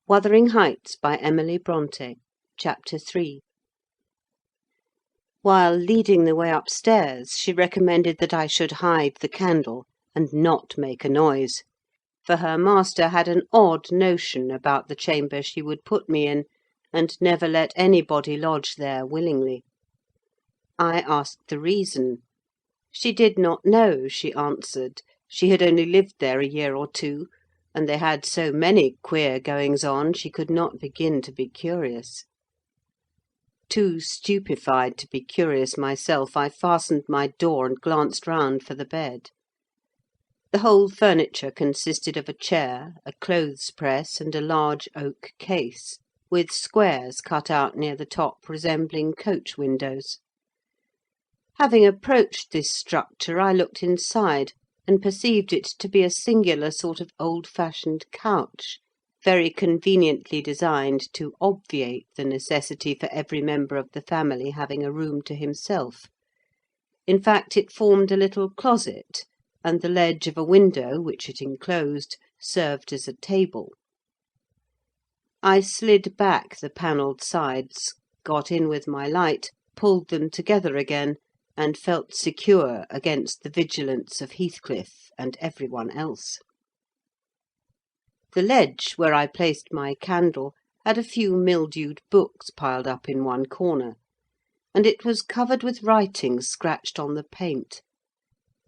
Wuthering Heights by Emily Brontë. Chapter 3. While leading the way upstairs, she recommended that I should hide the candle and not make a noise, for her master had an odd notion about the chamber she would put me in, and never let anybody lodge there willingly. I asked the reason. She did not know, she answered. She had only lived there a year or two, and they had so many queer goings-on she could not begin to be curious. Too stupefied to be curious myself, I fastened my door and glanced round for the bed. The whole furniture consisted of a chair, a clothes-press, and a large oak case, with squares cut out near the top resembling coach windows. Having approached this structure, I looked inside, and perceived it to be a singular sort of old-fashioned couch, very conveniently designed to obviate the necessity for every member of the family having a room to himself. In fact, it formed a little closet, and the ledge of a window, which it enclosed, served as a table. I slid back the panelled sides, got in with my light, pulled them together again, and felt secure against the vigilance of Heathcliff and every one else. The ledge, where I placed my candle, had a few mildewed books piled up in one corner, and it was covered with writing scratched on the paint.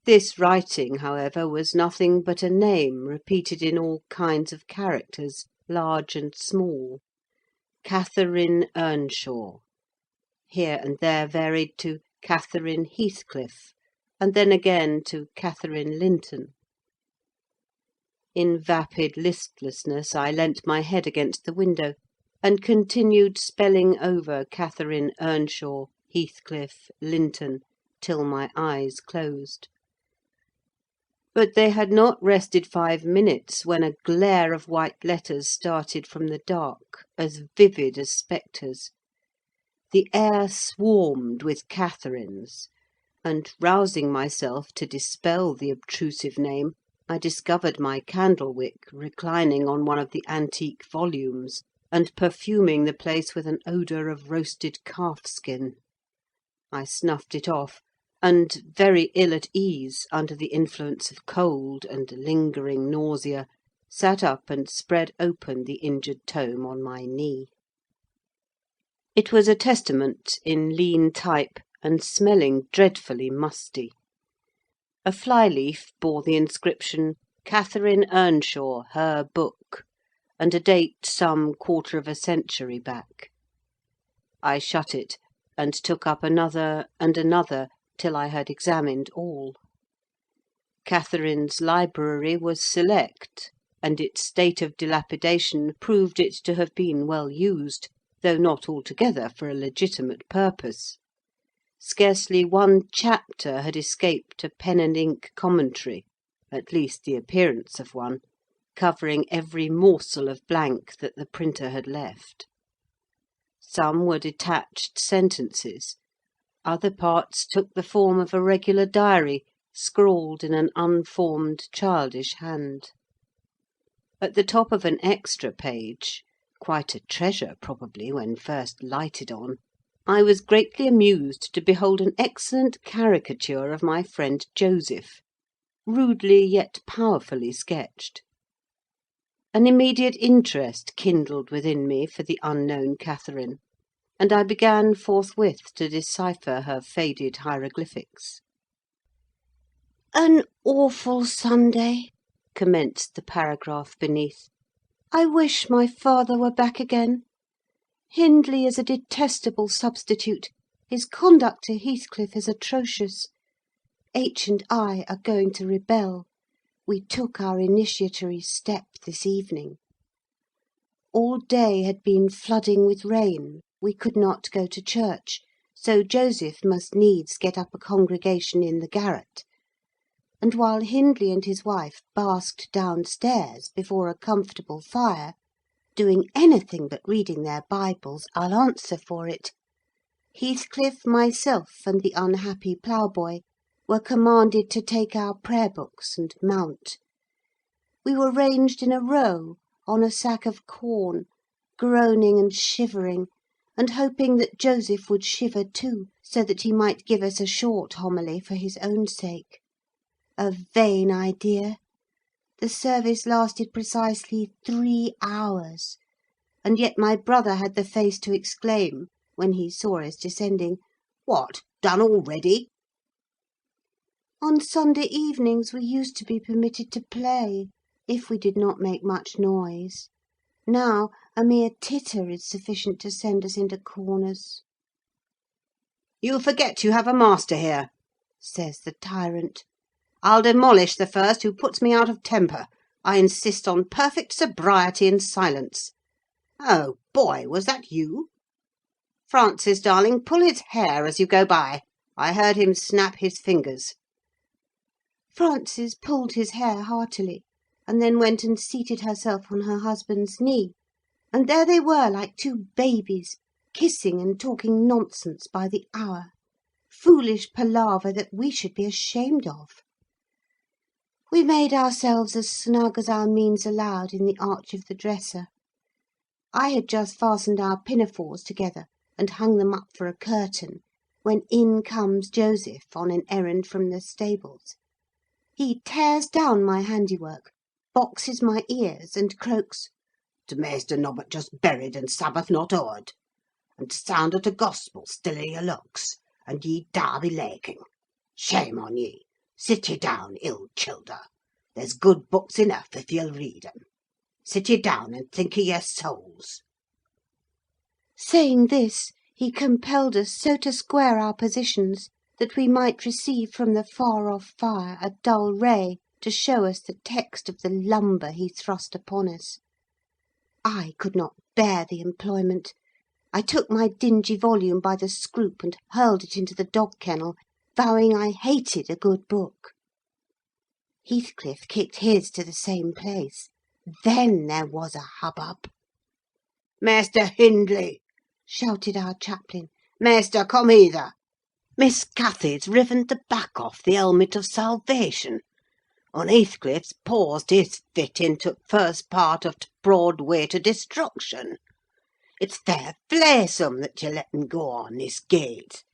This writing, however, was nothing but a name repeated in all kinds of characters, large and small. Catherine Earnshaw, here and there varied to Catherine Heathcliff, and then again to Catherine Linton. In vapid listlessness I leant my head against the window, and continued spelling over Catherine Earnshaw, Heathcliff, Linton, till my eyes closed. But they had not rested 5 minutes when a glare of white letters started from the dark, as vivid as spectres. The air swarmed with Catherines, and, rousing myself to dispel the obtrusive name, I discovered my candle-wick reclining on one of the antique volumes, and perfuming the place with an odour of roasted calf-skin. I snuffed it off, and, very ill at ease under the influence of cold and lingering nausea, sat up and spread open the injured tome on my knee. It was a Testament in lean type, and smelling dreadfully musty. A fly-leaf bore the inscription, "Catherine Earnshaw, her book," and a date some 1/4 of a century back. I shut it, and took up another and another, till I had examined all. Catherine's library was select, and its state of dilapidation proved it to have been well used, though not altogether for a legitimate purpose. Scarcely one chapter had escaped a pen-and-ink commentary, at least the appearance of one, covering every morsel of blank that the printer had left. Some were detached sentences; other parts took the form of a regular diary, scrawled in an unformed, childish hand. At the top of an extra page, quite a treasure probably when first lighted on, I was greatly amused to behold an excellent caricature of my friend Joseph, rudely yet powerfully sketched. An immediate interest kindled within me for the unknown Catherine, and I began forthwith to decipher her faded hieroglyphics. "An awful Sunday," commenced the paragraph beneath. "I wish my father were back again. Hindley is a detestable substitute. His conduct to Heathcliff is atrocious. H. and I are going to rebel. We took our initiatory step this evening. All day had been flooding with rain. We could not go to church, so Joseph must needs get up a congregation in the garret. And while Hindley and his wife basked downstairs before a comfortable fire, doing anything but reading their Bibles, I'll answer for it, Heathcliff, myself, and the unhappy ploughboy were commanded to take our prayer-books and mount. We were ranged in a row, on a sack of corn, groaning and shivering, and hoping that Joseph would shiver too, so that he might give us a short homily for his own sake. A vain idea! The service lasted precisely 3 hours, and yet my brother had the face to exclaim, when he saw us descending, "What, done already?" On Sunday evenings we used to be permitted to play, if we did not make much noise. Now a mere titter is sufficient to send us into corners. "You forget you have a master here," says the tyrant. "I'll demolish the first who puts me out of temper. I insist on perfect sobriety and silence. Oh, boy, was that you? Francis, darling, pull his hair as you go by. I heard him snap his fingers." Frances pulled his hair heartily, and then went and seated herself on her husband's knee, and there they were like two babies, kissing and talking nonsense by the hour. Foolish palaver that we should be ashamed of. We made ourselves as snug as our means allowed in the arch of the dresser. I had just fastened our pinafores together and hung them up for a curtain, when in comes Joseph on an errand from the stables. He tears down my handiwork, boxes my ears, and croaks, "To Maister Nobbut just buried and Sabbath not o'ered, and sound at a gospel still i' your looks, and ye Derby laking. Shame on ye! Sit ye down, ill childer. There's good books enough if ye'll read 'em. Sit ye down and think o' your souls." Saying this, he compelled us so to square our positions that we might receive from the far-off fire a dull ray to show us the text of the lumber he thrust upon us. I could not bear the employment. I took my dingy volume by the scroop and hurled it into the dog-kennel, vowing I hated a good book. Heathcliff kicked his to the same place. Then there was a hubbub. "Master Hindley!" shouted our chaplain. "Master, come hither! Miss Cathy's riven the back off the helmet of salvation, and Heathcliff's paused his fit into first part of t' broad way to destruction. It's fair flaysome that you let him go on this gate.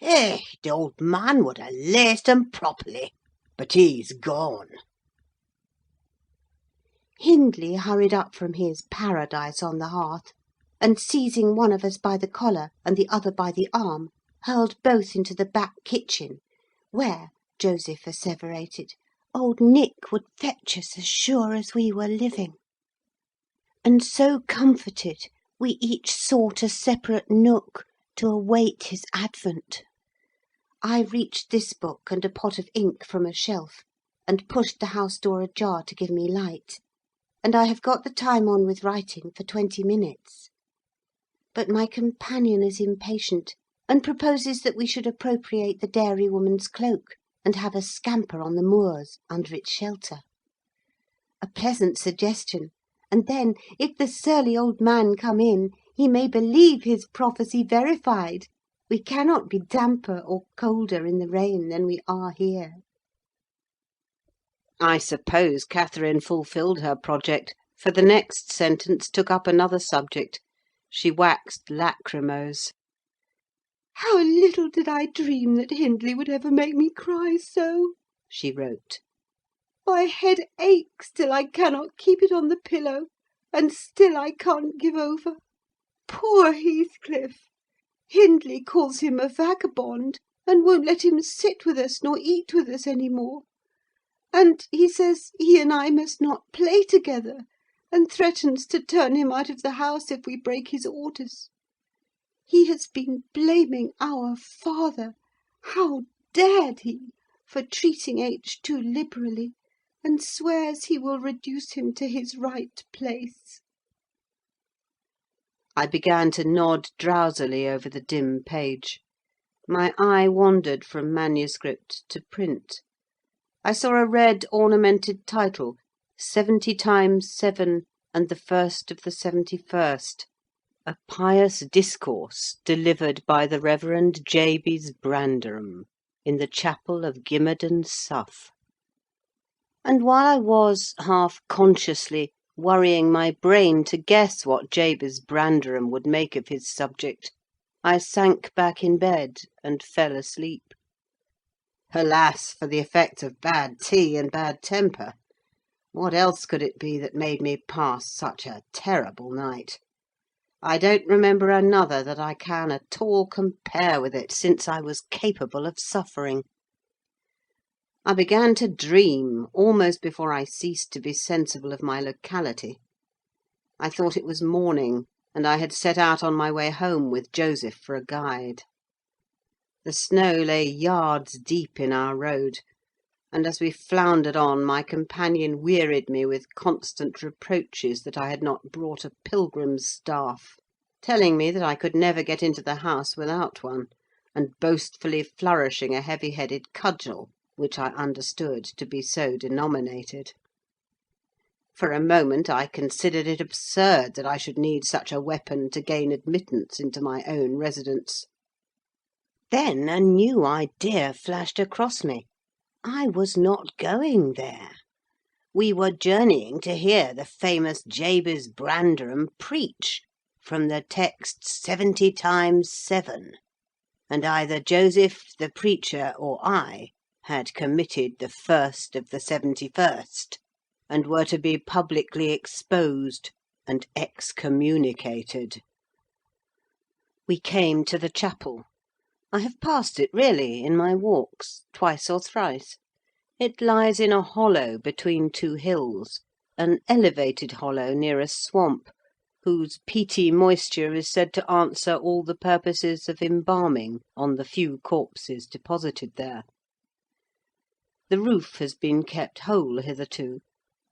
Eh, the old man would ha' laced 'em properly, but he's gone." Hindley hurried up from his paradise on the hearth, and seizing one of us by the collar and the other by the arm, hurled both into the back kitchen, where, Joseph asseverated, old Nick would fetch us as sure as we were living. And so comforted, we each sought a separate nook to await his advent. I reached this book and a pot of ink from a shelf, and pushed the house door ajar to give me light, and I have got the time on with writing for 20 minutes. But my companion is impatient, and proposes that we should appropriate the dairywoman's cloak, and have a scamper on the moors under its shelter. A pleasant suggestion, and then, if the surly old man come in, he may believe his prophecy verified. We cannot be damper or colder in the rain than we are here. I suppose Catherine fulfilled her project, for the next sentence took up another subject. She waxed lachrymose. "How little did I dream that Hindley would ever make me cry so," she wrote. "My head aches till I cannot keep it on the pillow, and still I can't give over. Poor Heathcliff! Hindley calls him a vagabond, and won't let him sit with us nor eat with us any more. And he says he and I must not play together, and threatens to turn him out of the house if we break his orders. He has been blaming our father, how dared he, for treating H too liberally, and swears he will reduce him to his right place." I began to nod drowsily over the dim page. My eye wandered from manuscript to print. I saw a red ornamented title, 70 times 7 and the 1st of the 71st. A pious discourse delivered by the Reverend Jabez Branderham in the chapel of Gimmerden, Suff. And while I was, half consciously, Worrying my brain to guess what Jabez Branderham would make of his subject, I sank back in bed and fell asleep. Alas for the effects of bad tea and bad temper! What else could it be that made me pass such a terrible night? I don't remember another that I can at all compare with it since I was capable of suffering. I began to dream almost before I ceased to be sensible of my locality. I thought it was morning, and I had set out on my way home with Joseph for a guide. The snow lay yards deep in our road, and as we floundered on, my companion wearied me with constant reproaches that I had not brought a pilgrim's staff, telling me that I could never get into the house without one, and boastfully flourishing a heavy-headed cudgel, which I understood to be so denominated. For a moment I considered it absurd that I should need such a weapon to gain admittance into my own residence. Then a new idea flashed across me. I was not going there. We were journeying to hear the famous Jabez Branderham preach from the text 70 times 7, and either Joseph the preacher or I had committed the first of the 71st, and were to be publicly exposed and excommunicated. We came to the chapel. I have passed it, really, in my walks, twice or thrice. It lies in a hollow between two hills, an elevated hollow near a swamp, whose peaty moisture is said to answer all the purposes of embalming on the few corpses deposited there. The roof has been kept whole hitherto,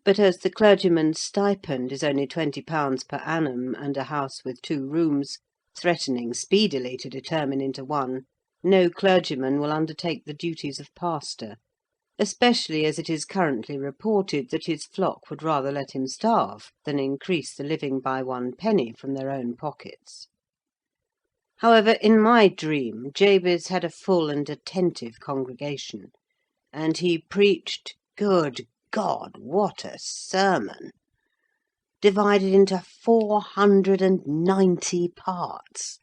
but as the clergyman's stipend is only £20 per annum, and a house with 2 rooms, threatening speedily to determine into one, no clergyman will undertake the duties of pastor, especially as it is currently reported that his flock would rather let him starve than increase the living by 1 penny from their own pockets. However, in my dream, Jabez had a full and attentive congregation, and he preached, good God, what a sermon! Divided into 490 parts,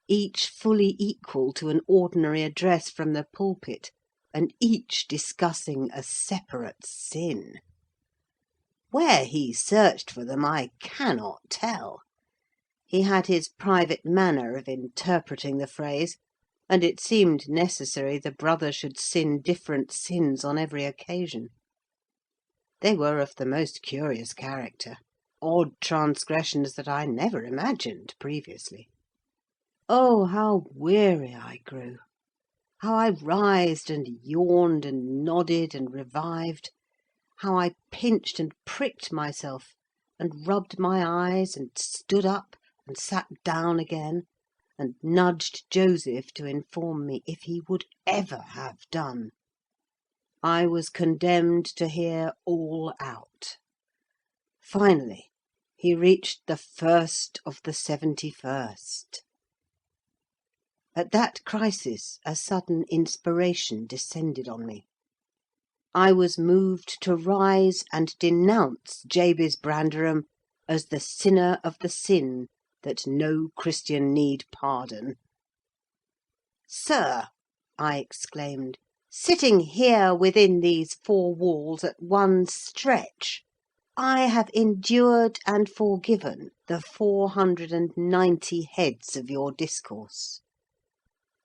each fully equal to an ordinary address from the pulpit, and each discussing a separate sin. Where he searched for them I cannot tell. He had his private manner of interpreting the phrase, and it seemed necessary the brother should sin different sins on every occasion. They were of the most curious character, odd transgressions that I never imagined previously. Oh, how weary I grew! How I writhed and yawned and nodded and revived! How I pinched and pricked myself, and rubbed my eyes, and stood up and sat down again, and nudged Joseph to inform me if he would ever have done. I was condemned to hear all out. Finally, he reached the first of the 71st. At that crisis a sudden inspiration descended on me. I was moved to rise and denounce Jabez Branderham as the sinner of the sin that no Christian need pardon. "Sir," I exclaimed, "sitting here within these 4 walls at one stretch, I have endured and forgiven the 490 heads of your discourse.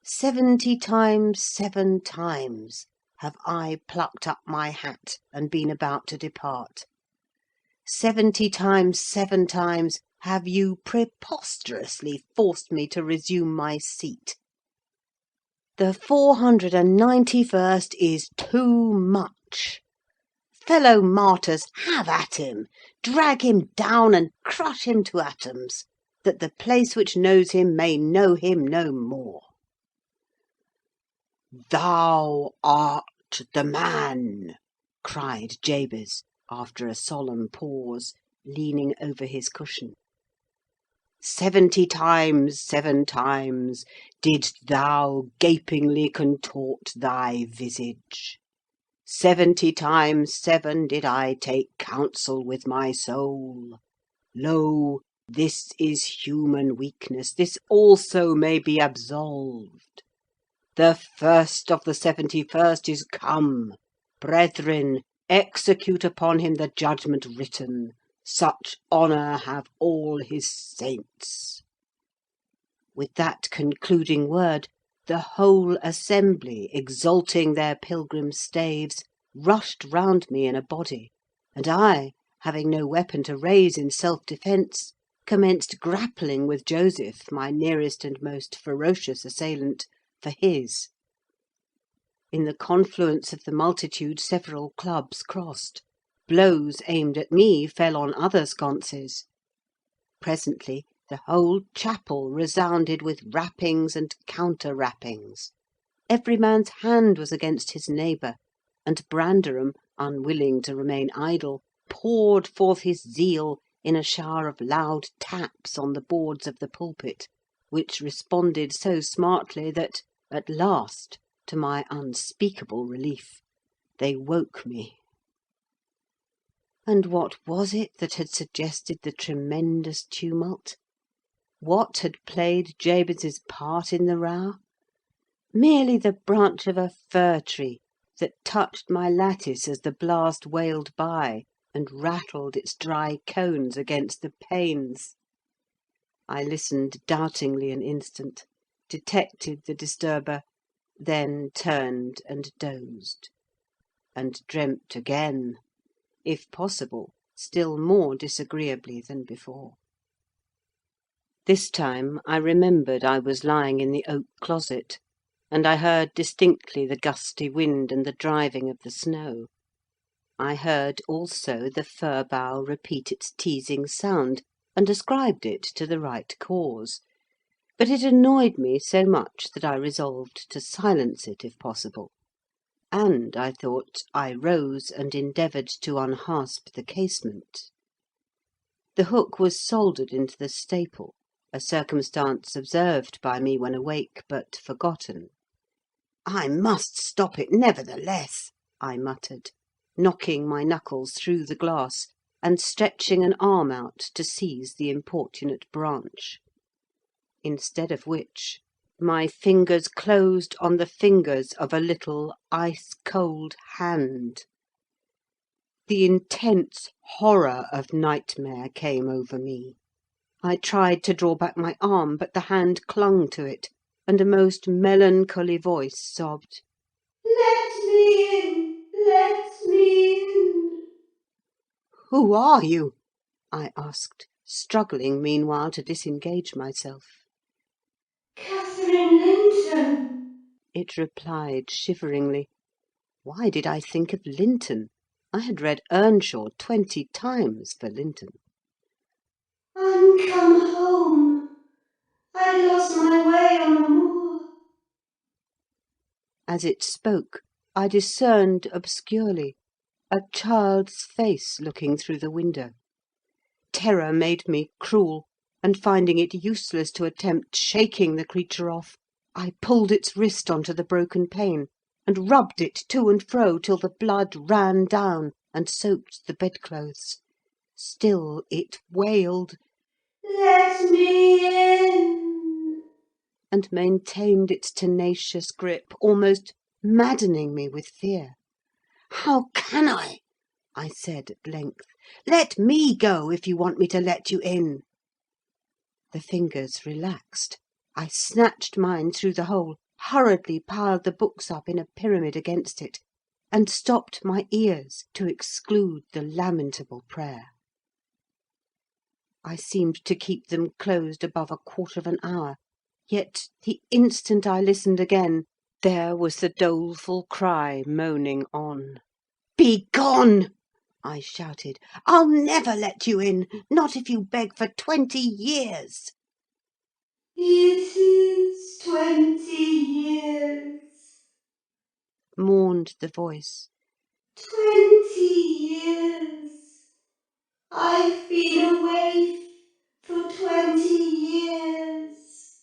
70 times 7 times have I plucked up my hat and been about to depart. 70 times 7 times have you preposterously forced me to resume my seat. The 491st is too much. Fellow martyrs, have at him! Drag him down and crush him to atoms, that the place which knows him may know him no more." "Thou art the man!" cried Jabez, after a solemn pause, leaning over his cushion. 70 times 7 times didst thou gapingly contort thy visage. 70 times 7 did I take counsel with my soul. Lo, this is human weakness, this also may be absolved. The first of the 71st is come. Brethren, execute upon him the judgment written. Such honour have all his saints. With that concluding word, the whole assembly, exalting their pilgrim staves, rushed round me in a body, and I, having no weapon to raise in self-defence, commenced grappling with Joseph, my nearest and most ferocious assailant, for his. In the confluence of the multitude several clubs crossed. Blows aimed at me fell on other sconces. Presently the whole chapel resounded with rappings and counter-rappings. Every man's hand was against his neighbour, and Branderham, unwilling to remain idle, poured forth his zeal in a shower of loud taps on the boards of the pulpit, which responded so smartly that, at last, to my unspeakable relief, they woke me. And what was it that had suggested the tremendous tumult? What had played Jabez's part in the row? Merely the branch of a fir tree that touched my lattice as the blast wailed by and rattled its dry cones against the panes. I listened doubtingly an instant, detected the disturber, then turned and dozed, and dreamt again, if possible, still more disagreeably than before. This time I remembered I was lying in the oak closet, and I heard distinctly the gusty wind and the driving of the snow. I heard also the fir bough repeat its teasing sound, and ascribed it to the right cause, but it annoyed me so much that I resolved to silence it if possible, and, I thought, I rose and endeavoured to unhasp the casement. The hook was soldered into the staple, a circumstance observed by me when awake, but forgotten. "I must stop it, nevertheless," I muttered, knocking my knuckles through the glass, and stretching an arm out to seize the importunate branch. Instead of which, my fingers closed on the fingers of a little ice-cold hand. The intense horror of nightmare came over me. I tried to draw back my arm, but the hand clung to it, and a most melancholy voice sobbed, "Let me in! Let me in!" "Who are you?" I asked, struggling meanwhile to disengage myself. "Catherine Linton," it replied shiveringly. Why did I think of Linton? I had read Earnshaw 20 times for Linton. "I'm come home. I lost my way on a moor." As it spoke, I discerned obscurely a child's face looking through the window. Terror made me cruel, and finding it useless to attempt shaking the creature off, I pulled its wrist on to the broken pane, and rubbed it to and fro till the blood ran down and soaked the bedclothes. Still it wailed, "Let me in!" and maintained its tenacious grip, almost maddening me with fear. "How can I said at length. "Let me go, if you want me to let you in." The fingers relaxed. I snatched mine through the hole, hurriedly piled the books up in a pyramid against it, and stopped my ears to exclude the lamentable prayer. I seemed to keep them closed above a quarter of an hour, yet the instant I listened again, there was the doleful cry moaning on. "Begone!" I shouted. "I'll never let you in, not if you beg for 20 years." "It is 20 years," mourned the voice. 20 years. I've been away for 20 years.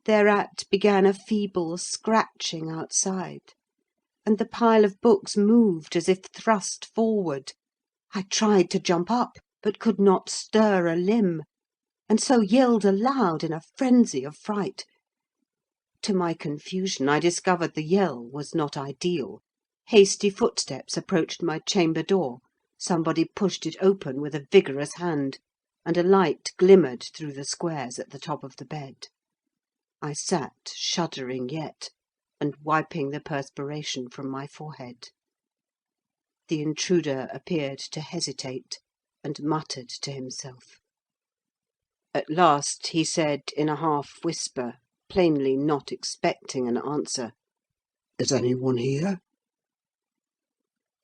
Thereat began a feeble scratching outside. and the pile of books moved as if thrust forward. I tried to jump up, but could not stir a limb, and so yelled aloud in a frenzy of fright. To my confusion, I discovered the yell was not ideal. Hasty footsteps approached my chamber door, somebody pushed it open with a vigorous hand, and a light glimmered through the squares at the top of the bed. I sat, shuddering yet, and wiping the perspiration from my forehead. The intruder appeared to hesitate, and muttered to himself. At last he said in a half-whisper, plainly not expecting an answer, "Is anyone here?"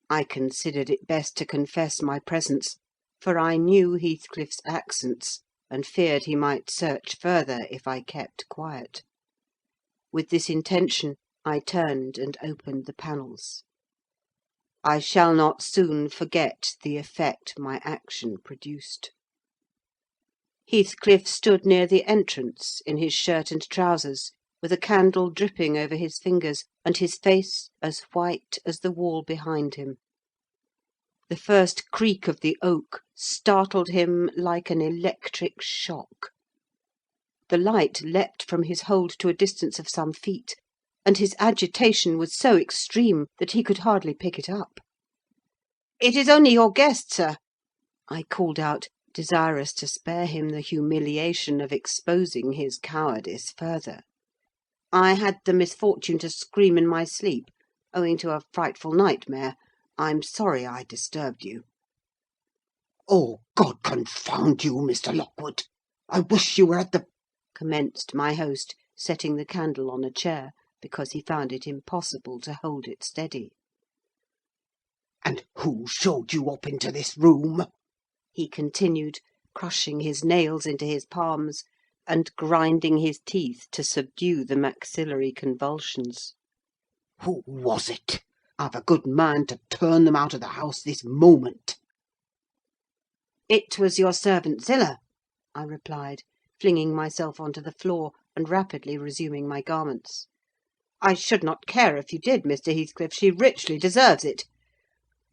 I considered it best to confess my presence, for I knew Heathcliff's accents, and feared he might search further if I kept quiet. With this intention, I turned and opened the panels. I shall not soon forget the effect my action produced. Heathcliff stood near the entrance, in his shirt and trousers, with a candle dripping over his fingers, and his face as white as the wall behind him. The first creak of the oak startled him like an electric shock. The light leapt from his hold to a distance of some feet, and his agitation was so extreme that he could hardly pick it up. "It is only your guest, sir," I called out, desirous to spare him the humiliation of exposing his cowardice further. "I had the misfortune to scream in my sleep, owing to a frightful nightmare. I'm sorry I disturbed you." "Oh, God confound you, Mr. Lockwood! I wish you were at the—" commenced my host, setting the candle on a chair, because he found it impossible to hold it steady. "And who showed you up into this room?" he continued, crushing his nails into his palms, and grinding his teeth to subdue the maxillary convulsions. "Who was it? I've a good mind to turn them out of the house this moment." "It was your servant Zillah," I replied, flinging myself onto the floor, and rapidly resuming my garments. "I should not care if you did, Mr. Heathcliff. She richly deserves it.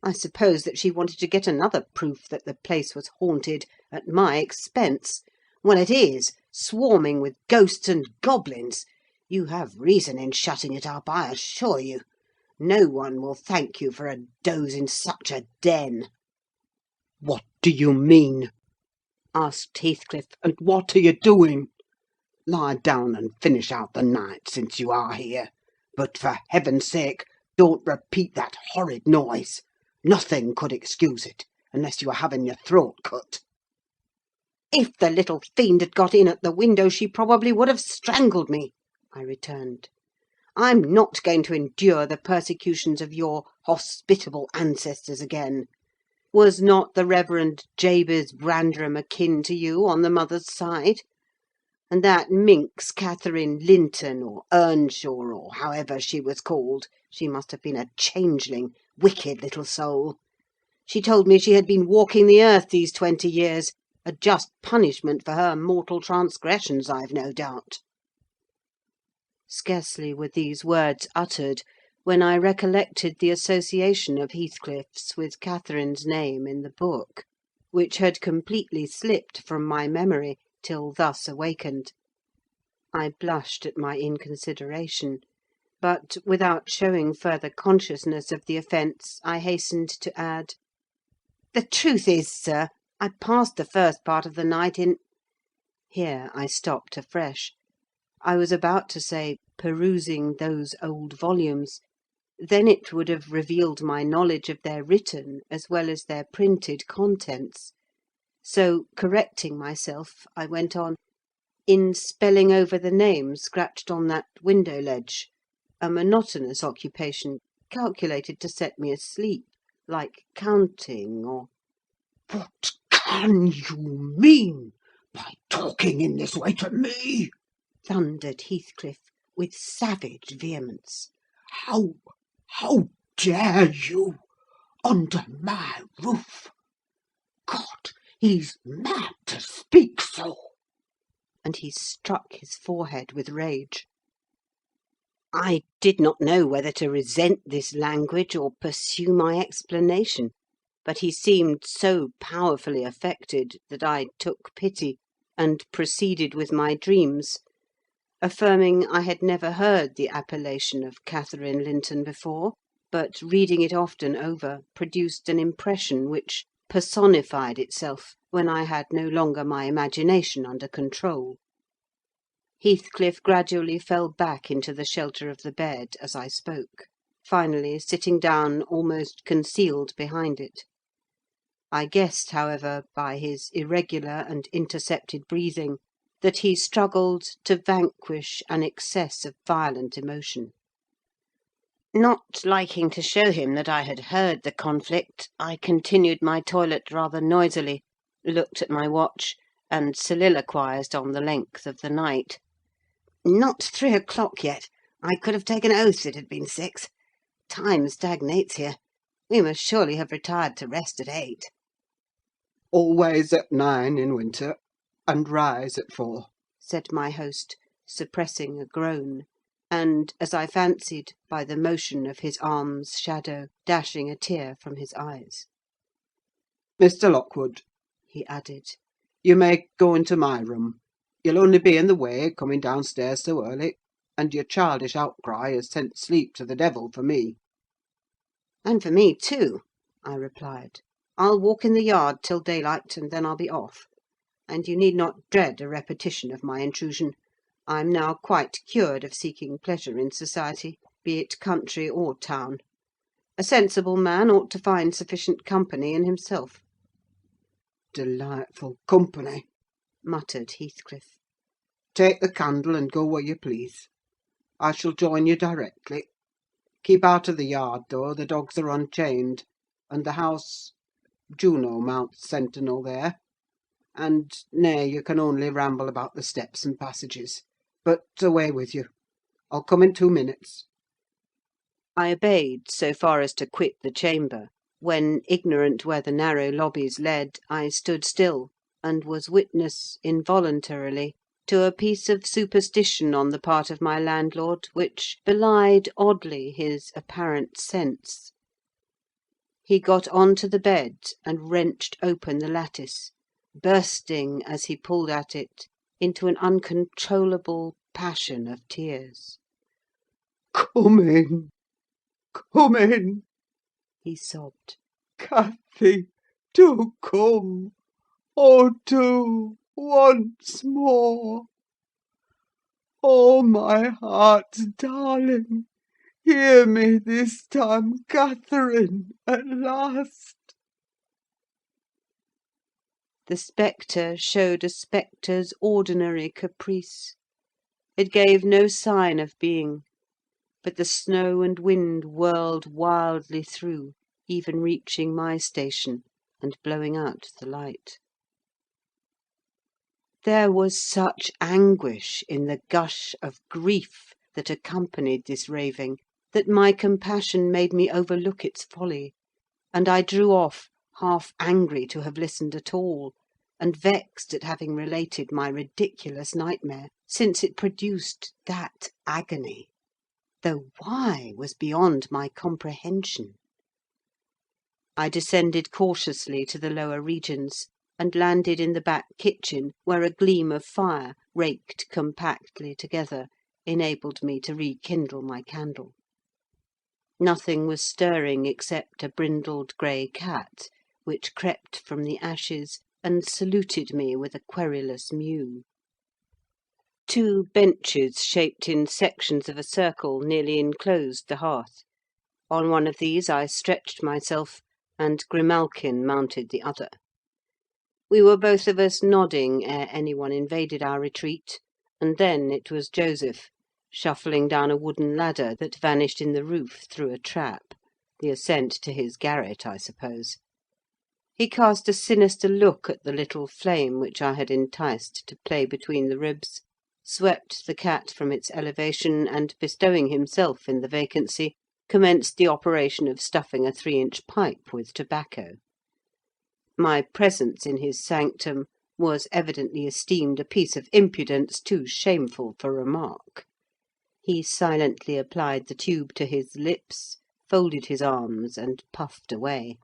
I suppose that she wanted to get another proof that the place was haunted, at my expense. Well, it is, swarming with ghosts and goblins. You have reason in shutting it up, I assure you. No one will thank you for a doze in such a den." "What do you mean?" asked Heathcliff. "And what are you doing? Lie down and finish out the night, since you are here. But, for heaven's sake, don't repeat that horrid noise. Nothing could excuse it, unless you were having your throat cut." "If the little fiend had got in at the window, she probably would have strangled me," I returned. "I'm not going to endure the persecutions of your hospitable ancestors again. Was not the Reverend Jabez Brandrem akin to you on the mother's side? And that minx Catherine Linton, or Earnshaw, or however she was called, she must have been a changeling, wicked little soul. She told me she had been walking the earth these 20 years, a just punishment for her mortal transgressions, I've no doubt." Scarcely were these words uttered, when I recollected the association of Heathcliff's with Catherine's name in the book, which had completely slipped from my memory till thus awakened. I blushed at my inconsideration, but, without showing further consciousness of the offence, I hastened to add, "The truth is, sir, I passed the first part of the night in—" Here I stopped afresh. I was about to say, perusing those old volumes; then it would have revealed my knowledge of their written as well as their printed contents. So, correcting myself, I went on, "in spelling over the name scratched on that window ledge, a monotonous occupation, calculated to set me asleep, like counting, or—" "What can you mean by talking in this way to me?" thundered Heathcliff, with savage vehemence. How dare you? Under my roof? God, he's mad to speak so!" And he struck his forehead with rage. I did not know whether to resent this language or pursue my explanation, but he seemed so powerfully affected that I took pity, and proceeded with my dreams, affirming I had never heard the appellation of Catherine Linton before, but reading it often over produced an impression which personified itself when I had no longer my imagination under control. Heathcliff gradually fell back into the shelter of the bed as I spoke, finally sitting down almost concealed behind it. I guessed, however, by his irregular and intercepted breathing, that he struggled to vanquish an excess of violent emotion. Not liking to show him that I had heard the conflict, I continued my toilet rather noisily, looked at my watch, and soliloquised on the length of the night. "Not 3 o'clock yet. I could have taken oath it had been 6. Time stagnates here. We must surely have retired to rest at 8. Always at 9 in winter, and rise at 4. Said my host, suppressing a groan, and, as I fancied, by the motion of his arm's shadow, dashing a tear from his eyes. Mr. Lockwood," he added, "you may go into my room. You'll only be in the way coming downstairs so early, and your childish outcry has sent sleep to the devil for me." "And for me too," I replied. "I'll walk in the yard till daylight, and then I'll be off. And you need not dread a repetition of my intrusion. I'm now quite cured of seeking pleasure in society, be it country or town. A sensible man ought to find sufficient company in himself." "Delightful company," muttered Heathcliff. "Take the candle and go where you please. I shall join you directly. Keep out of the yard, though, the dogs are unchained, and the house— Juno mounts sentinel there. And, nay, you can only ramble about the steps and passages. But away with you. I'll come in 2 minutes." I obeyed so far as to quit the chamber, when, ignorant where the narrow lobbies led, I stood still, and was witness, involuntarily, to a piece of superstition on the part of my landlord which belied oddly his apparent sense. He got on to the bed and wrenched open the lattice, bursting, as he pulled at it, into an uncontrollable passion of tears. "Come in! Come in!" he sobbed. "Cathy, do come! Oh, do! Once more! Oh, my heart's darling! Hear me this time, Catherine, at last!" The spectre showed a spectre's ordinary caprice. It gave no sign of being, but the snow and wind whirled wildly through, even reaching my station, and blowing out the light. There was such anguish in the gush of grief that accompanied this raving, that my compassion made me overlook its folly, and I drew off, half angry to have listened at all, and vexed at having related my ridiculous nightmare, since it produced that agony, though why was beyond my comprehension. I descended cautiously to the lower regions, and landed in the back kitchen, where a gleam of fire, raked compactly together, enabled me to rekindle my candle. Nothing was stirring except a brindled grey cat, which crept from the ashes and saluted me with a querulous mew. 2 benches shaped in sections of a circle nearly enclosed the hearth. On one of these I stretched myself, and Grimalkin mounted the other. We were both of us nodding ere any one invaded our retreat, and then it was Joseph, shuffling down a wooden ladder that vanished in the roof through a trap, the ascent to his garret, I suppose. He cast a sinister look at the little flame which I had enticed to play between the ribs, swept the cat from its elevation, and, bestowing himself in the vacancy, commenced the operation of stuffing a 3-inch pipe with tobacco. My presence in his sanctum was evidently esteemed a piece of impudence too shameful for remark. He silently applied the tube to his lips, folded his arms, and puffed away.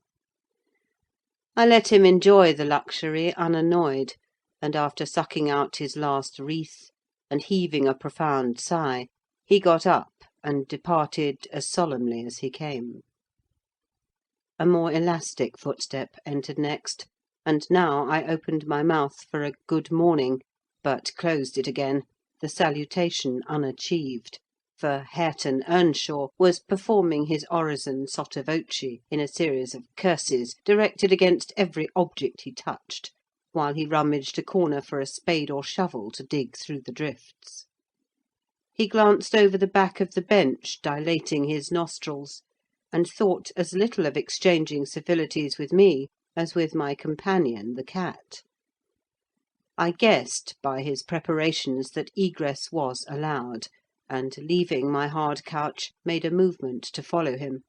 I let him enjoy the luxury unannoyed, and after sucking out his last wreath, and heaving a profound sigh, he got up and departed as solemnly as he came. A more elastic footstep entered next, and now I opened my mouth for a good morning, but closed it again, the salutation unachieved, for Hareton Earnshaw was performing his orison sotto voce in a series of curses directed against every object he touched, while he rummaged a corner for a spade or shovel to dig through the drifts. He glanced over the back of the bench, dilating his nostrils, and thought as little of exchanging civilities with me as with my companion, the cat. I guessed by his preparations that egress was allowed, and, leaving my hard couch, made a movement to follow him.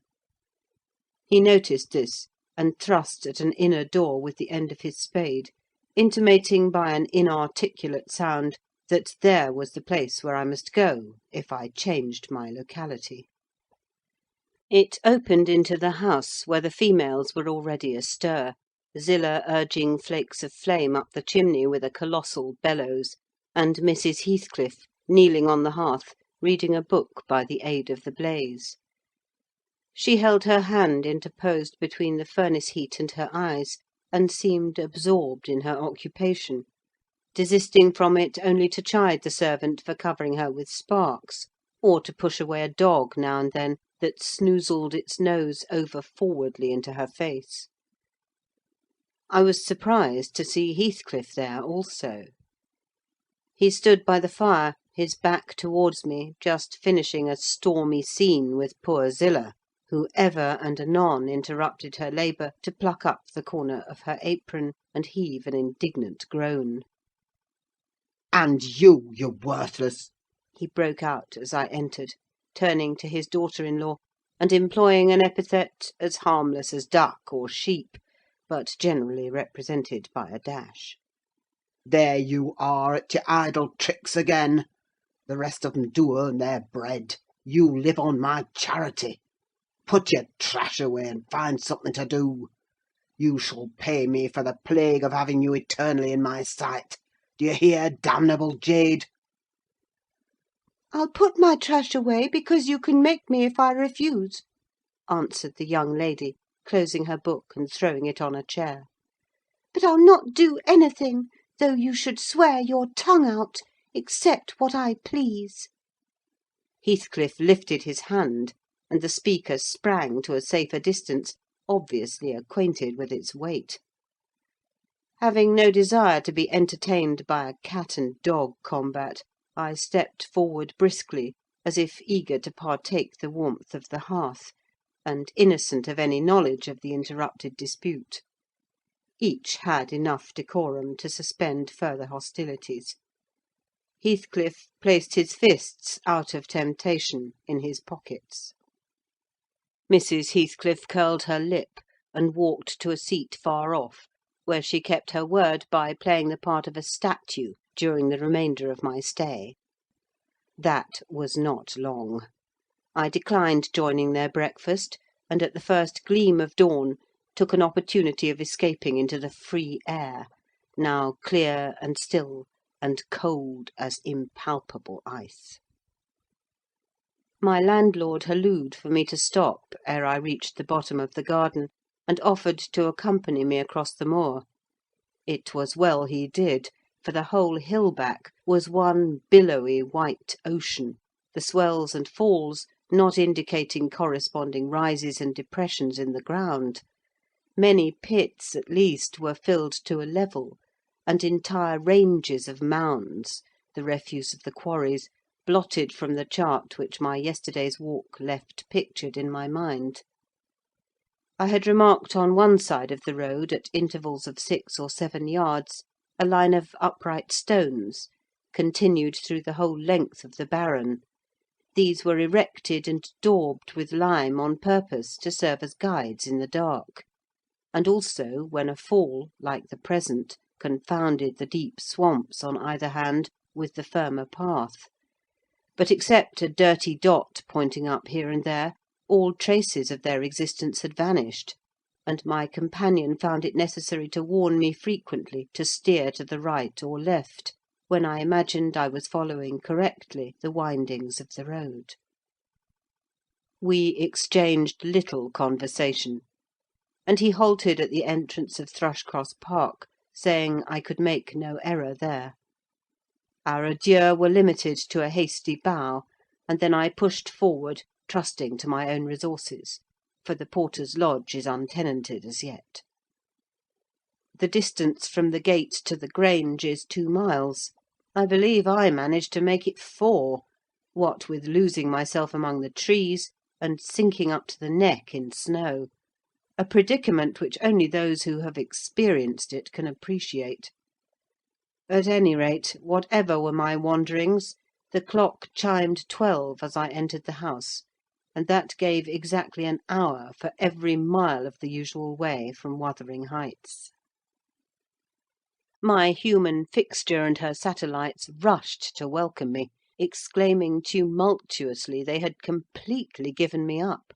He noticed this, and thrust at an inner door with the end of his spade, intimating by an inarticulate sound that there was the place where I must go if I changed my locality. It opened into the house, where the females were already astir, Zillah urging flakes of flame up the chimney with a colossal bellows, and Mrs. Heathcliff kneeling on the hearth, reading a book by the aid of the blaze. She held her hand interposed between the furnace heat and her eyes, and seemed absorbed in her occupation, desisting from it only to chide the servant for covering her with sparks, or to push away a dog now and then that snoozled its nose over forwardly into her face. I was surprised to see Heathcliff there also. He stood by the fire, his back towards me, just finishing a stormy scene with poor Zillah, who ever and anon interrupted her labour to pluck up the corner of her apron and heave an indignant groan. And you worthless—" he broke out as I entered, turning to his daughter-in-law, and employing an epithet as harmless as duck or sheep, but generally represented by a dash. "There you are at your idle tricks again. The rest of 'em do earn their bread. You live on my charity. Put your trash away, and find something to do. You shall pay me for the plague of having you eternally in my sight. Do you hear, damnable jade?" "I'll put my trash away because you can make me if I refuse," answered the young lady, closing her book and throwing it on a chair. "But I'll not do anything, though you should swear your tongue out, except what I please." Heathcliff lifted his hand, and the speaker sprang to a safer distance, obviously acquainted with its weight. Having no desire to be entertained by a cat-and-dog combat, I stepped forward briskly, as if eager to partake the warmth of the hearth, and innocent of any knowledge of the interrupted dispute. Each had enough decorum to suspend further hostilities. Heathcliff placed his fists, out of temptation, in his pockets. Mrs. Heathcliff curled her lip, and walked to a seat far off, where she kept her word by playing the part of a statue during the remainder of my stay. That was not long. I declined joining their breakfast, and at the first gleam of dawn took an opportunity of escaping into the free air, now clear and still, and cold as impalpable ice. My landlord hallooed for me to stop ere I reached the bottom of the garden, and offered to accompany me across the moor. It was well he did, for the whole hill-back was one billowy white ocean, the swells and falls not indicating corresponding rises and depressions in the ground. Many pits, at least, were filled to a level, and entire ranges of mounds, the refuse of the quarries, blotted from the chart which my yesterday's walk left pictured in my mind. I had remarked on one side of the road, at intervals of 6 or 7 yards, a line of upright stones, continued through the whole length of the barren. These were erected and daubed with lime on purpose to serve as guides in the dark, and also when a fall, like the present, confounded the deep swamps on either hand with the firmer path. but except a dirty dot pointing up here and there, all traces of their existence had vanished, and my companion found it necessary to warn me frequently to steer to the right or left, when I imagined I was following correctly the windings of the road. We exchanged little conversation, and he halted at the entrance of Thrushcross Park, saying I could make no error there. Our adieux were limited to a hasty bow, and then I pushed forward, trusting to my own resources, for the porter's lodge is untenanted as yet. The distance from the gate to the Grange is 2 miles. I believe I managed to make it 4, what with losing myself among the trees, and sinking up to the neck in snow, a predicament which only those who have experienced it can appreciate. At any rate, whatever were my wanderings, the clock chimed 12 as I entered the house, and that gave exactly an hour for every mile of the usual way from Wuthering Heights. My human fixture and her satellites rushed to welcome me, exclaiming tumultuously they had completely given me up.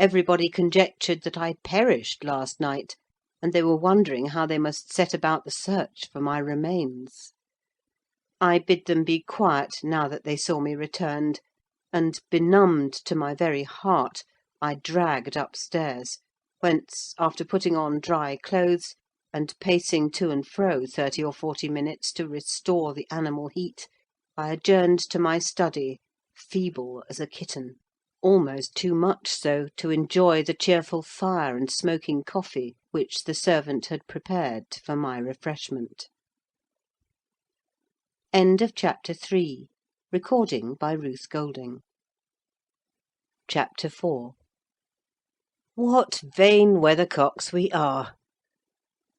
Everybody conjectured that I perished last night, and they were wondering how they must set about the search for my remains. I bid them be quiet now that they saw me returned, and, benumbed to my very heart, I dragged upstairs, whence, after putting on dry clothes, and pacing to and fro 30 or 40 minutes to restore the animal heat, I adjourned to my study, feeble as a kitten, almost too much so to enjoy the cheerful fire and smoking coffee which the servant had prepared for my refreshment. End of Chapter 3. Recording by Ruth Golding. Chapter 4. What vain weathercocks we are!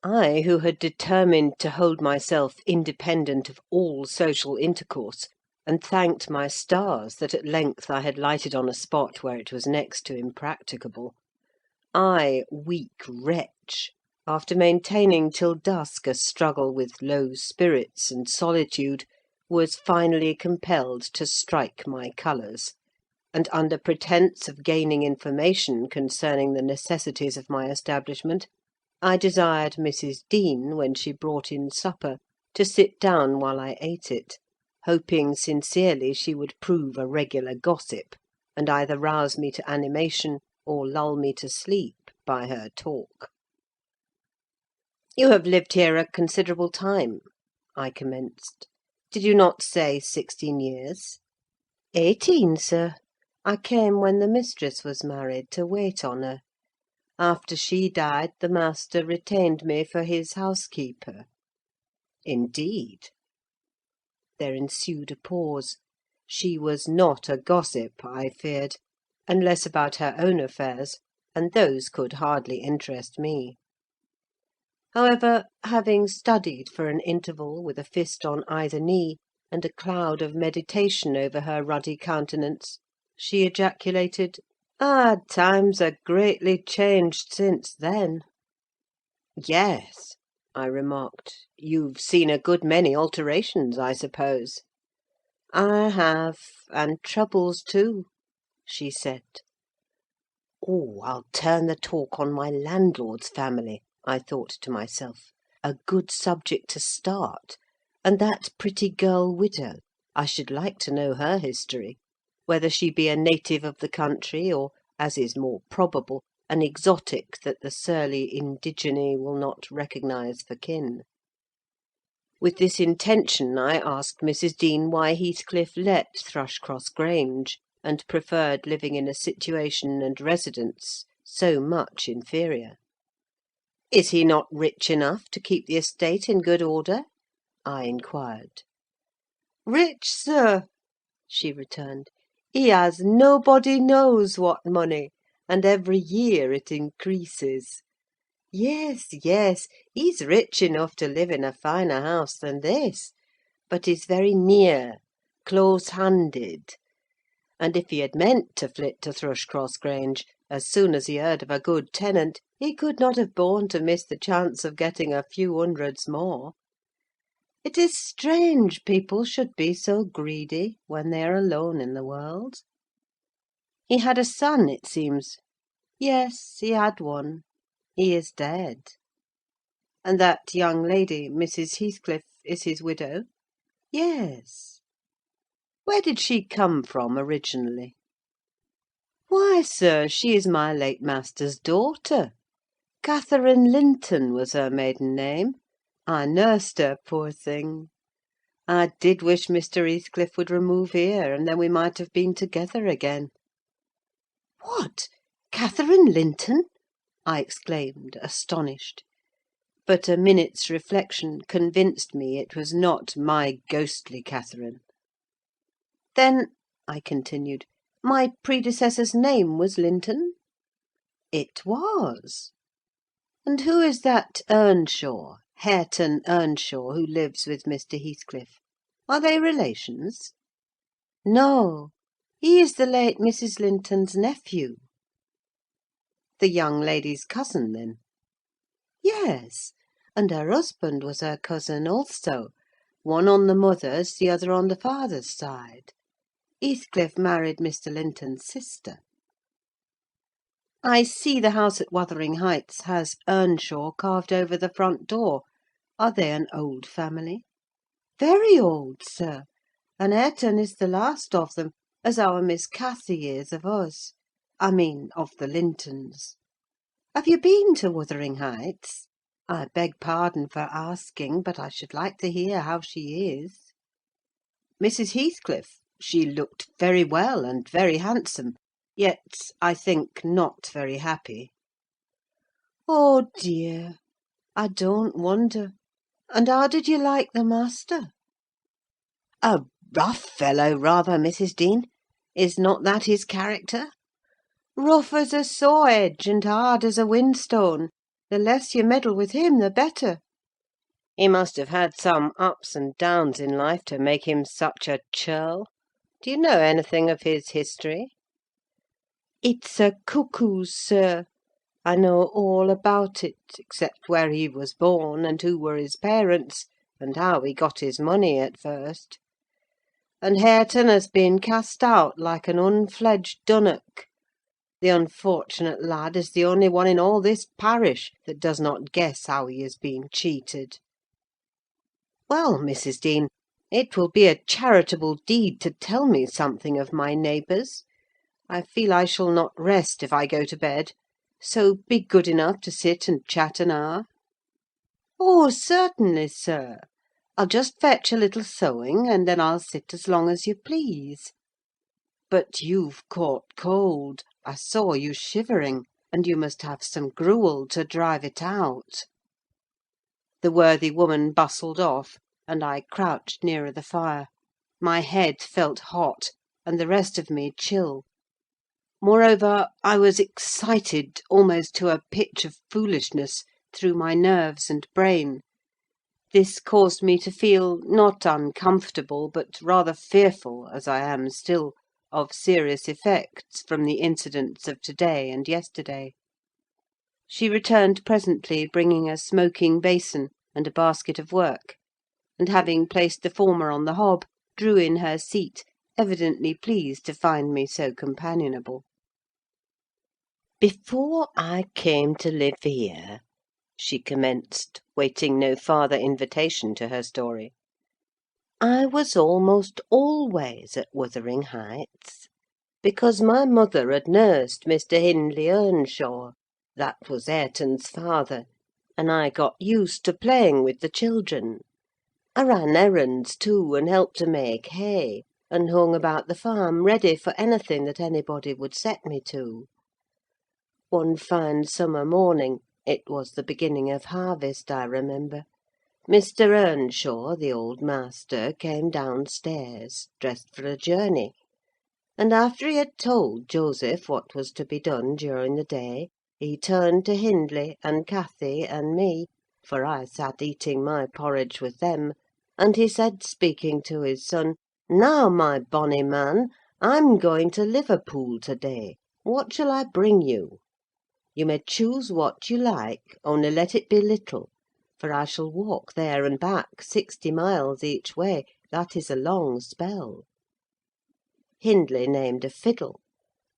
I, who had determined to hold myself independent of all social intercourse, and thanked my stars that at length I had lighted on a spot where it was next to impracticable. I, weak wretch, after maintaining till dusk a struggle with low spirits and solitude, was finally compelled to strike my colours, and under pretence of gaining information concerning the necessities of my establishment, I desired Mrs. Dean, when she brought in supper, to sit down while I ate it, hoping sincerely she would prove a regular gossip, and either rouse me to animation or lull me to sleep by her talk. "You have lived here a considerable time," I commenced. "Did you not say 16 years?" "18, sir. I came when the mistress was married, to wait on her. After she died, the master retained me for his housekeeper." "Indeed." There ensued a pause. She was not a gossip, I feared, unless about her own affairs, and those could hardly interest me. However, having studied for an interval with a fist on either knee, and a cloud of meditation over her ruddy countenance, she ejaculated, "Ah, times are greatly changed since then." "Yes," I remarked, "you've seen a good many alterations, I suppose?" "I have, and troubles too," she said. "Oh, I'll turn the talk on my landlord's family," I thought to myself. "A good subject to start. And that pretty girl widow, I should like to know her history, whether she be a native of the country, or, as is more probable, an exotic that the surly indigene will not recognise for kin." With this intention I asked Mrs. Dean why Heathcliff let Thrushcross Grange, and preferred living in a situation and residence so much inferior. "Is he not rich enough to keep the estate in good order?" I inquired. "Rich, sir!" she returned. "He has nobody knows what money, and every year it increases. Yes, yes, he's rich enough to live in a finer house than this, but he's very near, close-handed; and if he had meant to flit to Thrushcross Grange, as soon as he heard of a good tenant, he could not have borne to miss the chance of getting a few hundreds more. It is strange people should be so greedy when they are alone in the world. He had a son, it seems. Yes, he had one. He is dead. And that young lady, Mrs. Heathcliff, is his widow? Yes. Where did she come from originally? Why, sir, she is my late master's daughter. Catherine Linton was her maiden name. I nursed her, poor thing. I did wish Mr. Heathcliff would remove here, and then we might have been together again. What! Catherine Linton? I exclaimed, astonished. But a minute's reflection convinced me it was not my ghostly Catherine. Then, I continued, my predecessor's name was Linton? It was. And who is that Earnshaw, Hareton Earnshaw, who lives with Mr. Heathcliff? Are they relations? No, he is the late Mrs. Linton's nephew. The young lady's cousin, then? Yes, and her husband was her cousin also, one on the mother's, the other on the father's side. Heathcliff married Mr. Linton's sister. I see the house at Wuthering Heights has Earnshaw carved over the front door. Are they an old family? Very old, sir, and Hareton is the last of them, as our Miss Cathy is of us. I mean, of the Lintons. Have you been to Wuthering Heights? I beg pardon for asking, but I should like to hear how she is. Mrs. Heathcliff, she looked very well and very handsome, yet, I think, not very happy. Oh dear, I don't wonder. And how did you like the master? A rough fellow, rather, Mrs. Dean. Is not that his character? Rough as a saw-edge and hard as a whinstone. The less you meddle with him, the better. He must have had some ups and downs in life to make him such a churl. Do you know anything of his history? It's a cuckoo's, sir. I know all about it, except where he was born, and who were his parents, and how he got his money at first. And Hareton has been cast out like an unfledged dunnock. The unfortunate lad is the only one in all this parish that does not guess how he is being cheated. Well, Mrs. Dean, it will be a charitable deed to tell me something of my neighbours. I feel I shall not rest if I go to bed, so be good enough to sit and chat an hour. Oh, certainly, sir. I'll just fetch a little sewing, and then I'll sit as long as you please. But you've caught cold. I saw you shivering, and you must have some gruel to drive it out. The worthy woman bustled off, and I crouched nearer the fire. My head felt hot, and the rest of me chill. Moreover, I was excited almost to a pitch of foolishness through my nerves and brain. This caused me to feel not uncomfortable, but rather fearful, as I am still, of serious effects from the incidents of to-day and yesterday. She returned presently, bringing a smoking basin and a basket of work, and having placed the former on the hob, drew in her seat, evidently pleased to find me so companionable. "Before I came to live here," she commenced, waiting no farther invitation to her story, "I was almost always at Wuthering Heights, because my mother had nursed Mr. Hindley Earnshaw, that was Hareton's father, and I got used to playing with the children. I ran errands too, and helped to make hay, and hung about the farm, ready for anything that anybody would set me to. One fine summer morning, it was the beginning of harvest, I remember, Mr. Earnshaw, the old master, came downstairs, dressed for a journey, and after he had told Joseph what was to be done during the day, he turned to Hindley and Cathy and me, for I sat eating my porridge with them, and he said, speaking to his son, 'Now, my bonny man, I'm going to Liverpool to-day. What shall I bring you? You may choose what you like, only let it be little, for I shall walk there and back 60 miles each way: that is a long spell. Hindley named a fiddle,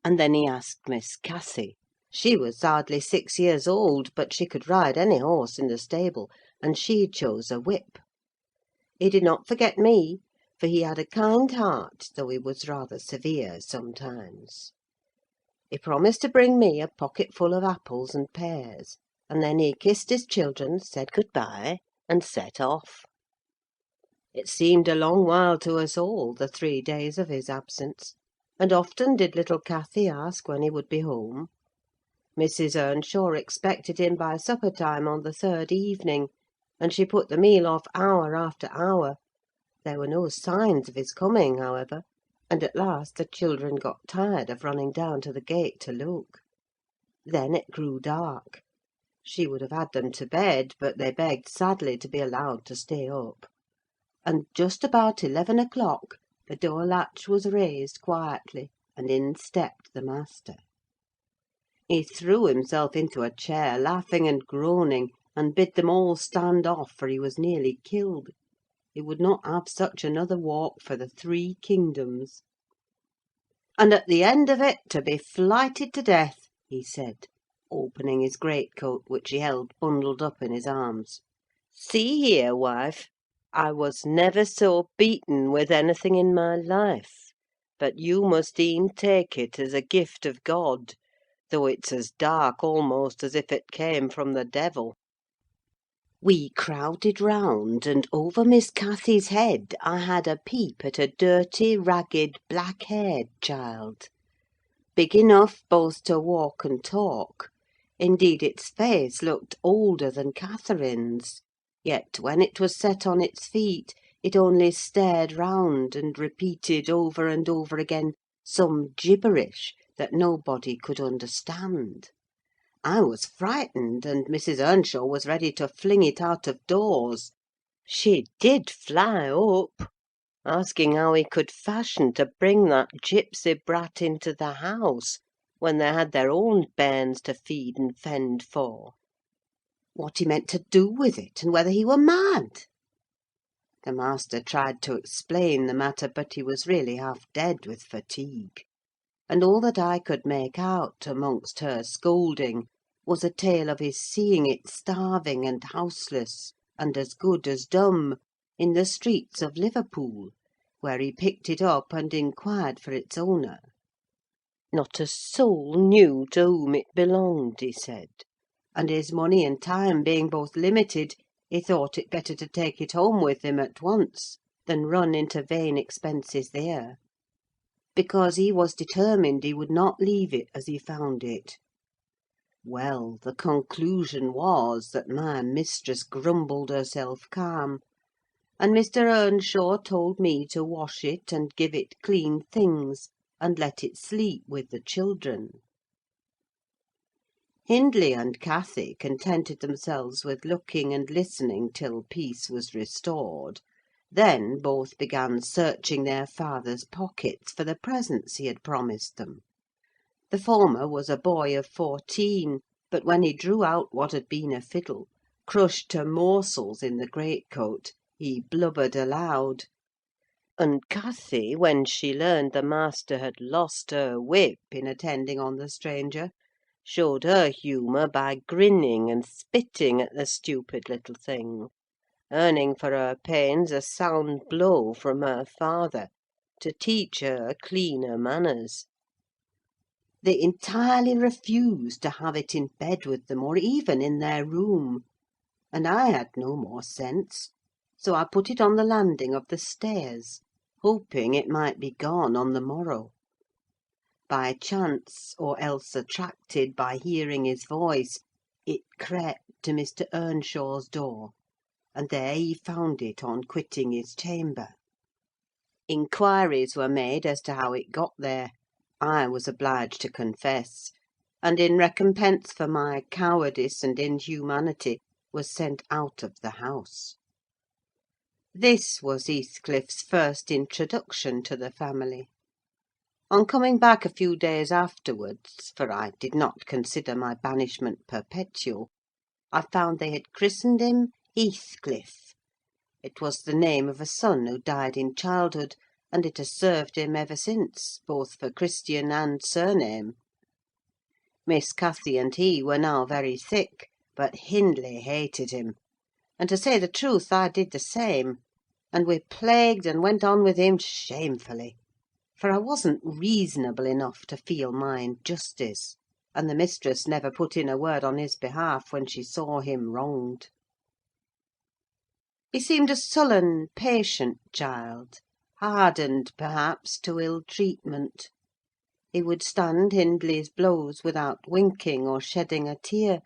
and then he asked Miss Cathy. She was hardly 6 years old, but she could ride any horse in the stable, and she chose a whip. He did not forget me, for he had a kind heart, though he was rather severe sometimes. He promised to bring me a pocketful of apples and pears, and then he kissed his children, said good-bye, and set off. It seemed a long while to us all, the 3 days of his absence, and often did little Cathy ask when he would be home. Mrs. Earnshaw expected him by supper-time on the 3rd evening, and she put the meal off hour after hour. There were no signs of his coming, however, and at last the children got tired of running down to the gate to look. Then it grew dark. She would have had them to bed, but they begged sadly to be allowed to stay up. And just about 11 o'clock the door latch was raised quietly, and in stepped the master. He threw himself into a chair, laughing and groaning, and bid them all stand off, for he was nearly killed. He would not have such another walk for the 3 kingdoms. "And at the end of it, to be flighted to death," he said, opening his greatcoat, which he held bundled up in his arms. "See here, wife, I was never so beaten with anything in my life, but you must e'en take it as a gift of God, though it's as dark almost as if it came from the devil." We crowded round, and over Miss Cathy's head I had a peep at a dirty, ragged, black-haired child, big enough both to walk and talk. Indeed, its face looked older than Catherine's, yet when it was set on its feet it only stared round and repeated over and over again some gibberish that nobody could understand. I was frightened, and Mrs. Earnshaw was ready to fling it out of doors. She did fly up, asking how he could fashion to bring that gipsy brat into the house, when they had their own bairns to feed and fend for; what he meant to do with it, and whether he were mad. The master tried to explain the matter, but he was really half dead with fatigue; and all that I could make out, amongst her scolding, was a tale of his seeing it starving and houseless, and as good as dumb, in the streets of Liverpool, where he picked it up and inquired for its owner. Not a soul knew to whom it belonged, he said; and his money and time being both limited, he thought it better to take it home with him at once than run into vain expenses there, because he was determined he would not leave it as he found it. Well, the conclusion was that my mistress grumbled herself calm, and Mr. Earnshaw told me to wash it and give it clean things, and let it sleep with the children. Hindley and Cathy contented themselves with looking and listening till peace was restored. Then both began searching their father's pockets for the presents he had promised them. The former was a boy of 14, but when he drew out what had been a fiddle, crushed to morsels in the greatcoat, he blubbered aloud; and Cathy, when she learned the master had lost her whip in attending on the stranger, showed her humour by grinning and spitting at the stupid little thing, earning for her pains a sound blow from her father, to teach her cleaner manners. They entirely refused to have it in bed with them, or even in their room; and I had no more sense, so I put it on the landing of the stairs, hoping it might be gone on the morrow. By chance, or else attracted by hearing his voice, it crept to Mr. Earnshaw's door, and there he found it on quitting his chamber. Inquiries were made as to how it got there. I was obliged to confess, and in recompense for my cowardice and inhumanity was sent out of the house. This was Heathcliff's first introduction to the family. On coming back a few days afterwards, for I did not consider my banishment perpetual, I found they had christened him Heathcliff. It was the name of a son who died in childhood, and it has served him ever since, both for Christian and surname. Miss Cathy and he were now very thick, but Hindley hated him; and to say the truth, I did the same, and we plagued and went on with him shamefully, for I wasn't reasonable enough to feel my injustice, and the mistress never put in a word on his behalf when she saw him wronged. He seemed a sullen, patient child, hardened, perhaps, to ill treatment. He would stand Hindley's blows without winking or shedding a tear,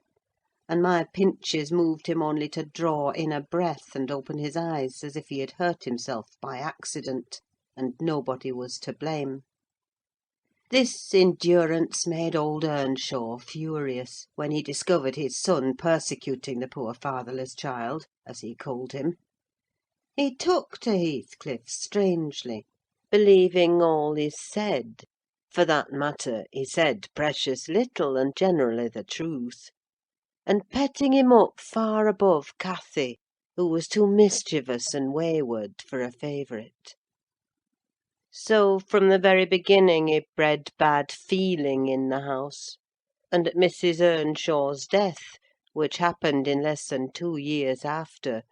and my pinches moved him only to draw in a breath and open his eyes as if he had hurt himself by accident, and nobody was to blame. This endurance made old Earnshaw furious, when he discovered his son persecuting the poor fatherless child, as he called him. He took to Heathcliff strangely, believing all he said. For that matter, he said precious little, and generally the truth; and petting him up far above Cathy, who was too mischievous and wayward for a favourite. So, from the very beginning, he bred bad feeling in the house; and at Mrs. Earnshaw's death, which happened in less than 2 years after,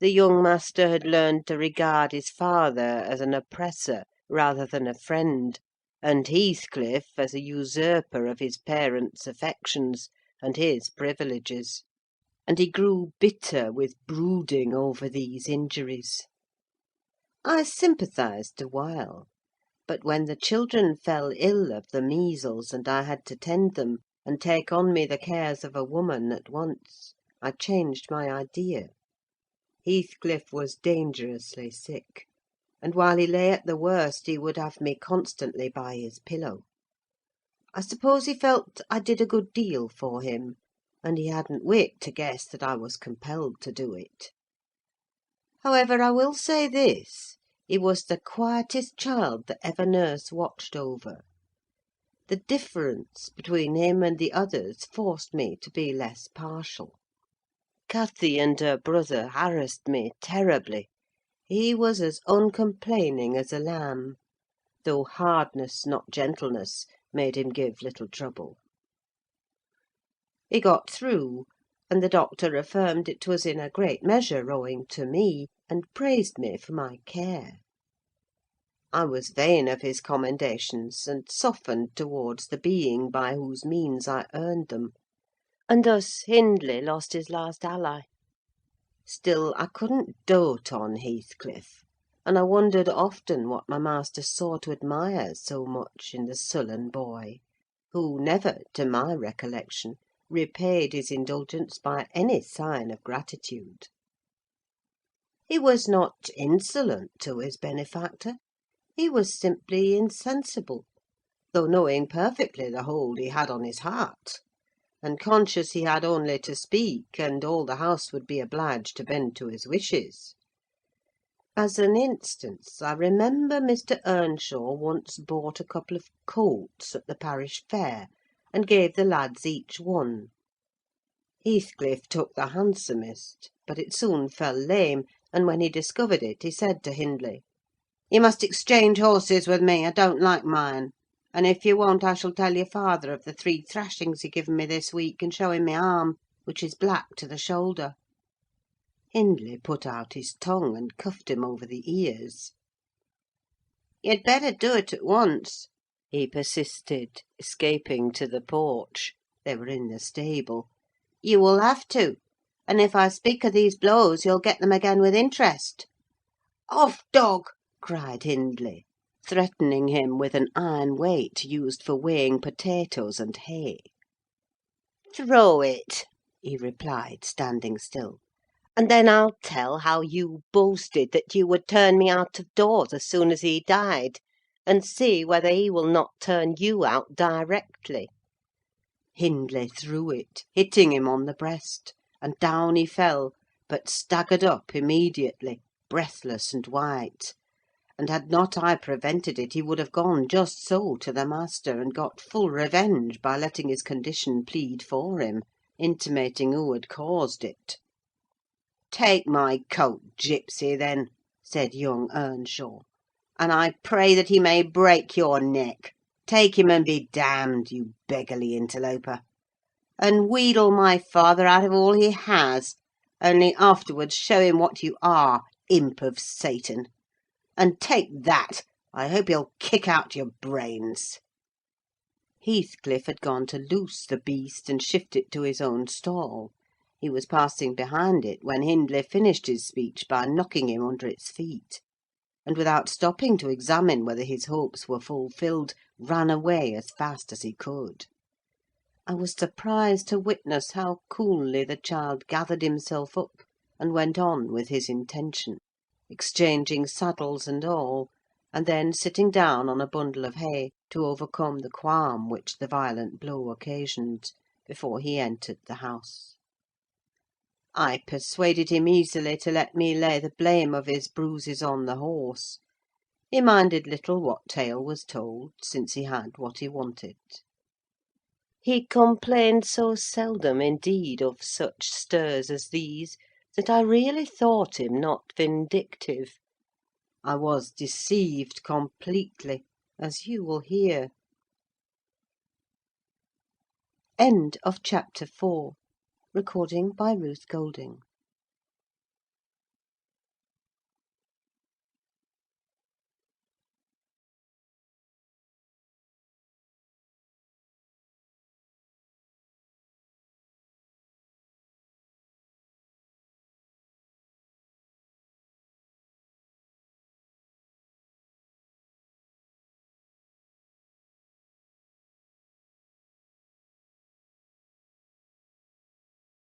the young master had learned to regard his father as an oppressor rather than a friend, and Heathcliff as a usurper of his parents' affections and his privileges; and he grew bitter with brooding over these injuries. I sympathised a while; but when the children fell ill of the measles, and I had to tend them, and take on me the cares of a woman at once, I changed my idea. Heathcliff was dangerously sick, and while he lay at the worst he would have me constantly by his pillow. I suppose he felt I did a good deal for him, and he hadn't wit to guess that I was compelled to do it. However, I will say this: he was the quietest child that ever nurse watched over. The difference between him and the others forced me to be less partial. Cathy and her brother harassed me terribly. He was as uncomplaining as a lamb, though hardness, not gentleness, made him give little trouble. He got through, and the doctor affirmed it was in a great measure owing to me, and praised me for my care. I was vain of his commendations, and softened towards the being by whose means I earned them; and thus Hindley lost his last ally. Still, I couldn't dote on Heathcliff, and I wondered often what my master saw to admire so much in the sullen boy, who never, to my recollection, repaid his indulgence by any sign of gratitude. He was not insolent to his benefactor: he was simply insensible, though knowing perfectly the hold he had on his heart, and conscious he had only to speak, and all the house would be obliged to bend to his wishes. As an instance, I remember Mr. Earnshaw once bought a couple of coats at the parish fair, and gave the lads each one. Heathcliff took the handsomest, but it soon fell lame, and when he discovered it, he said to Hindley, "You must exchange horses with me: I don't like mine; and if you won't, I shall tell your father of the 3 thrashings he given me this week, and show him my arm, which is black to the shoulder." Hindley put out his tongue, and cuffed him over the ears. "You'd better do it at once," he persisted, escaping to the porch. They were in the stable. "You will have to; and if I speak of these blows, you'll get them again with interest." "Off, dog!" cried Hindley, threatening him with an iron weight used for weighing potatoes and hay. "Throw it," he replied, standing still, "and then I'll tell how you boasted that you would turn me out of doors as soon as he died, and see whether he will not turn you out directly." Hindley threw it, hitting him on the breast, and down he fell, but staggered up immediately, breathless and white; and had not I prevented it, he would have gone just so to the master, and got full revenge by letting his condition plead for him, intimating who had caused it. "Take my coat, gipsy, then," said young Earnshaw, "and I pray that he may break your neck. Take him and be damned, you beggarly interloper! And wheedle my father out of all he has, only afterwards show him what you are, imp of Satan! And take that! I hope he'll kick out your brains." Heathcliff had gone to loose the beast and shift it to his own stall. He was passing behind it when Hindley finished his speech by knocking him under its feet, and without stopping to examine whether his hopes were fulfilled, ran away as fast as he could. I was surprised to witness how coolly the child gathered himself up and went on with his intention, exchanging saddles and all, and then sitting down on a bundle of hay to overcome the qualm which the violent blow occasioned, before he entered the house. I persuaded him easily to let me lay the blame of his bruises on the horse. He minded little what tale was told, since he had what he wanted. He complained so seldom, indeed, of such stirs as these, that I really thought him not vindictive. I was deceived completely, as you will hear. End of Chapter 4. Recording by Ruth Golding.